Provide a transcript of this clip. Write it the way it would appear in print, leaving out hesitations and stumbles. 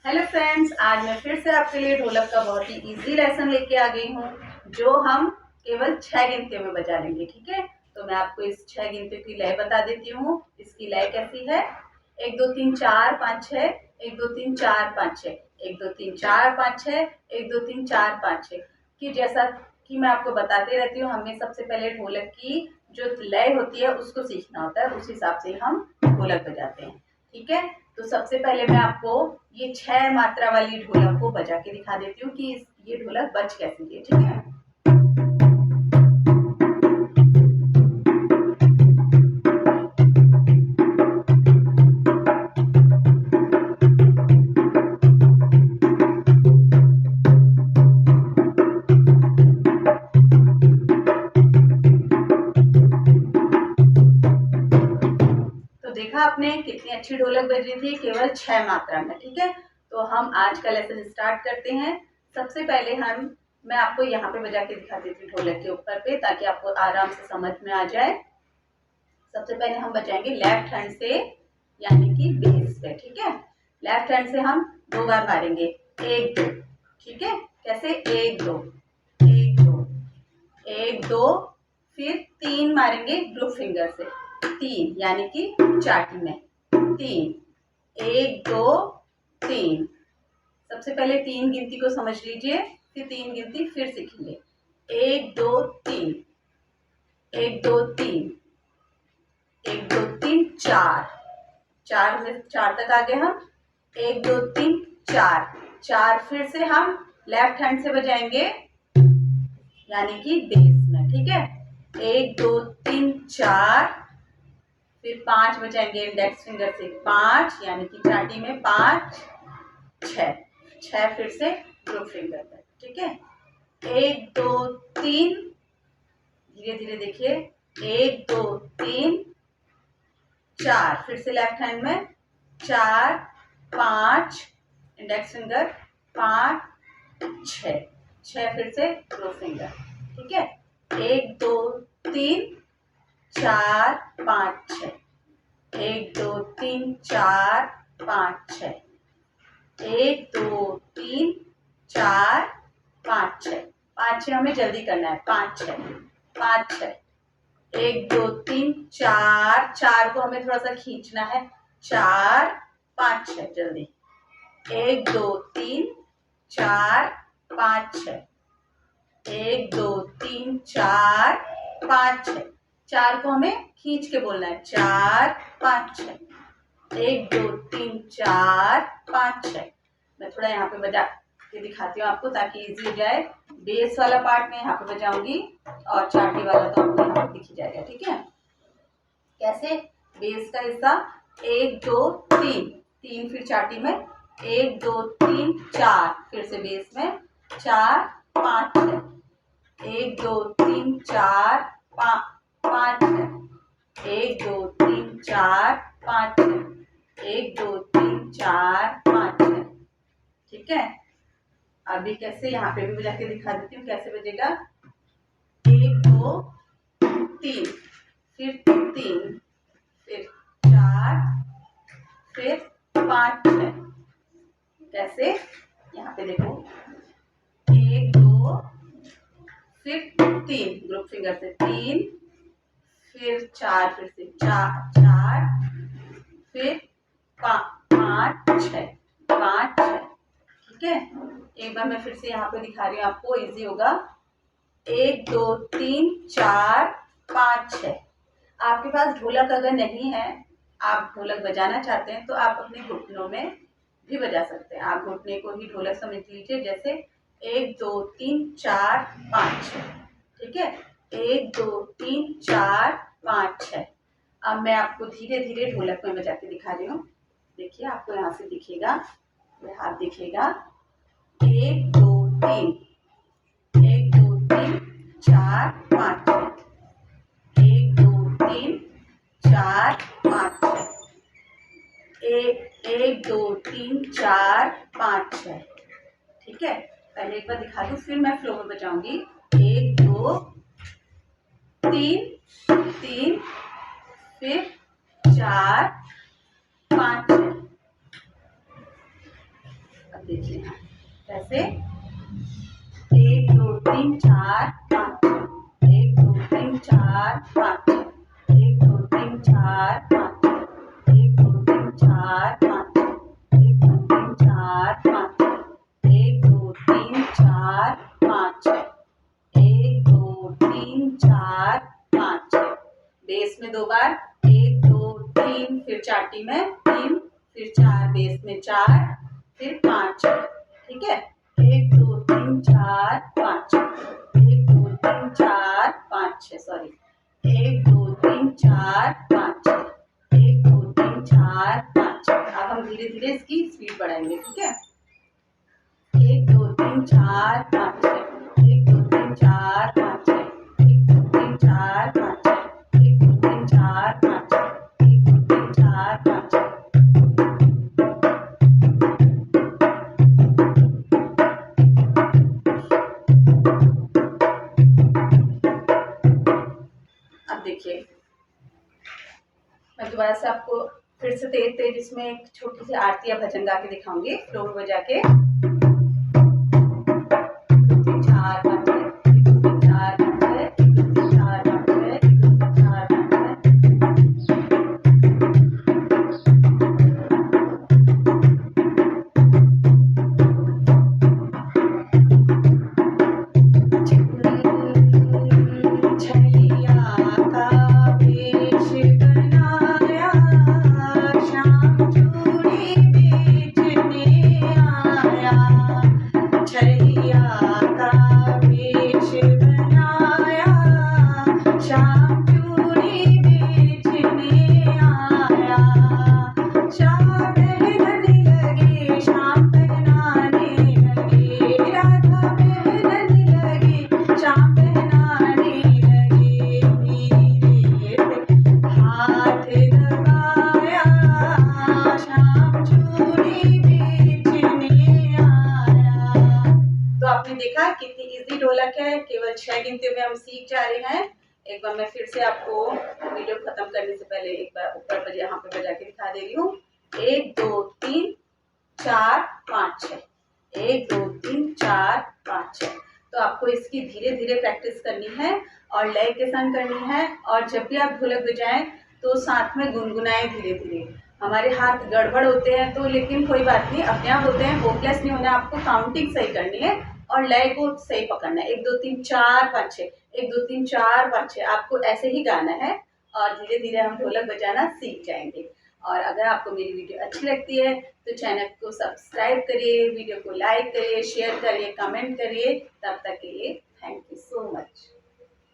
Hello friends, आज मैं फिर से आपके लिए ढोलक का बहुत ही इजी लेसन लेके आ गई हूँ जो हम केवल 6 गिनतियों में बजा लेंगे। ठीक है, तो मैं आपको इस 6 गिनतियों की लय बता देती हूँ। इसकी लय कैसी है? 1 2 3 4 5 6, 1 2 3 4 5 6, 1 2 3 4 5 6, 1 2 3 4 5 6 कि जैसा कि मैं आपको बताते रहती हूँ, हमें सबसे पहले ढोलक की जो लय होती है उसको सीखना होता है, उस हिसाब से हम ढोलक बजाते हैं। ठीक है, तो सबसे पहले मैं आपको ये 6 मात्रा वाली ढोलक को बजा के दिखा देती हूँ कि ये ढोलक बज कैसी है। ठीक है, तो देखा आपने कितनी अच्छी ढोलक बज रही थी केवल 6 मात्रा में। ठीक है, तो हम आज का लेसन स्टार्ट करते हैं। सबसे पहले मैं आपको यहाँ पे बजा के दिखा देती हूँ ढोलक के ऊपर पे, ताकि आपको आराम से समझ में आ जाए। सबसे पहले हम बजाएंगे लेफ्ट हैंड से, यानी कि बेस पे। ठीक है, लेफ्ट हैंड से हम 2 बार मारेंगे, 1 2। ठीक है, कैसे? 1 2 1 2 1 2, फिर 3 मारेंगे ग्रुप फिंगर से, 3 यानी कि चाटी में 3, 1 2 3। सबसे पहले 3 गिनती को समझ लीजिए, फिर 3 गिनती फिर सीखेंगे। 1 2 3, 1 2 3, 1 2 3 4, 4 में 4 तक आ गए हम। 1 2 3 4, 4 फिर से हम लेफ्ट हैंड से बजाएंगे, यानी कि बेस में। ठीक है, 1 2 3 4, फिर 5 बजाएंगे इंडेक्स फिंगर से, 5 यानी कि चाटी में 5 6, 6 फिर से ग्रुप फिंगर पर। ठीक है, 1 2 3, धीरे धीरे देखिए, 1 2 3 4, फिर से लेफ्ट हैंड में 4 5 इंडेक्स फिंगर, 5 6, 6 फिर से ग्रुप फिंगर। ठीक है, 1 2 3 4 5 6, 1 2 3 4 5 6, 1 2 3 4 5 6, 5 6 हमें जल्दी करना है, 5 6 5 6, 1 2 3 4, 4 को हमें थोड़ा सा खींचना है, 4 5 6 जल्दी, 1 2 3 4 5 6, 1 2 3 4 5 6, 4 को हमें खींच के बोलना है, 4 5 6, 1 2 3 4 5 6। मैं थोड़ा यहाँ पे बजा के दिखाती हूँ आपको, ताकि इजी हो जाए। बेस वाला पार्ट में यहाँ पे बजाऊंगी और चाटी वाला तो आपको यहाँ पे दिख ही जाएगा। ठीक है, कैसे? बेस का हिस्सा 1 2 3, 3 फिर चाटी में, 1 2 3 4, फिर से बेस में 4 5 6, 1 2 3 4 5 6, 1 2 3 4 5 6, 1 2 3 4 5 6। ठीक है, अभी कैसे यहाँ पे भी बजा के दिखा देती हूँ कैसे बजेगा। 1 2 3, फिर 3, फिर 4, फिर 5 6। कैसे? यहाँ पे देखो, 1 2, फिर 3 ग्रुप फिंगर से 3, फिर 4, फिर से 4 4, फिर 5 6 5 6। ठीक है, एक बार मैं फिर से यहाँ पे दिखा रही हूँ आपको, इजी होगा। 1 2 3 4 5 6। आपके पास ढोलक अगर नहीं है, आप ढोलक बजाना चाहते हैं, तो आप अपने घुटनों में भी बजा सकते हैं। आप घुटने को ही ढोलक समझ लीजिए, जैसे 1 2 3 4 5 6। ठीक है, 1 2 3 4 5 6। अब मैं आपको धीरे धीरे ढोलक में बजा के दिखा रही हूँ। देखिए, आपको यहाँ से दिखेगा, हाथ दिखेगा। 1 2 3, 1 2 3 4 5 6, 1 2 3 4 5 6, 1 2 3 4 5 6। ठीक है, पहले एक बार दिखा दूं, फिर मैं फ्लो में बजाऊंगी। 1 2 3 3, फिर 4 5 6। अब देखिए कैसे 1 2 3 4 5 1 2 3 4 5 1 2 3 4 5 1 2 3 4 5 1 2 3 4 5 1 2 3 4 5 1 2 3 4 5 बेस में 2 बार 1 2 3 फिर चाटी में 3 फिर 4 बेस में 4 फिर 5 ठीक है 1 2 3 4 5 1 2 3 4 5 6 सॉरी 1 2 3 4 5 1 2 3 4 5 अब हम धीरे धीरे इसकी स्पीड बढ़ाएंगे ठीक है 1 2 3 4 5 1 2 3 4 5 1 2 3 4 5 1 2 3 4 5 1 2 3 4 5 अब देखिए मैं दोबारा से आपको फिर से तेज तेज इसमें एक छोटी सी आरती या भजन गा के दिखाऊंगी फ्लोर बजा के 4 5 4 5 4 5 4 देखा कितनी इजी ढोलक है, केवल 6 गिनतियों में हम सीख जा रहे हैं। एक बार मैं फिर से आपको वीडियो खत्म करने से पहले एक बार ऊपर पर यहाँ पे बजा के दिखा दे रही हूँ। 1 2 3 4 5 6 1 2 3 4 5 6। तो आपको इसकी धीरे धीरे प्रैक्टिस करनी है और लय के संग करनी है। और जब भी आप ढोलक बजाएं तो साथ में गुनगुनाएं धीरे धीरे। हमारे हाथ गड़बड़ होते हैं तो लेकिन कोई बात नहीं, अपने आप होते हैं, होपलेस नहीं होना। आपको काउंटिंग सही करनी है और लय को सही पकड़ना है। 1 2 3 4 5 6 1 2 3 4 5 6 आपको ऐसे ही गाना है और धीरे धीरे हम ढोलक बजाना सीख जाएंगे। और अगर आपको मेरी वीडियो अच्छी लगती है तो चैनल को सब्सक्राइब करिए, वीडियो को लाइक करिए, शेयर करिए, कमेंट करिए। तब तक के लिए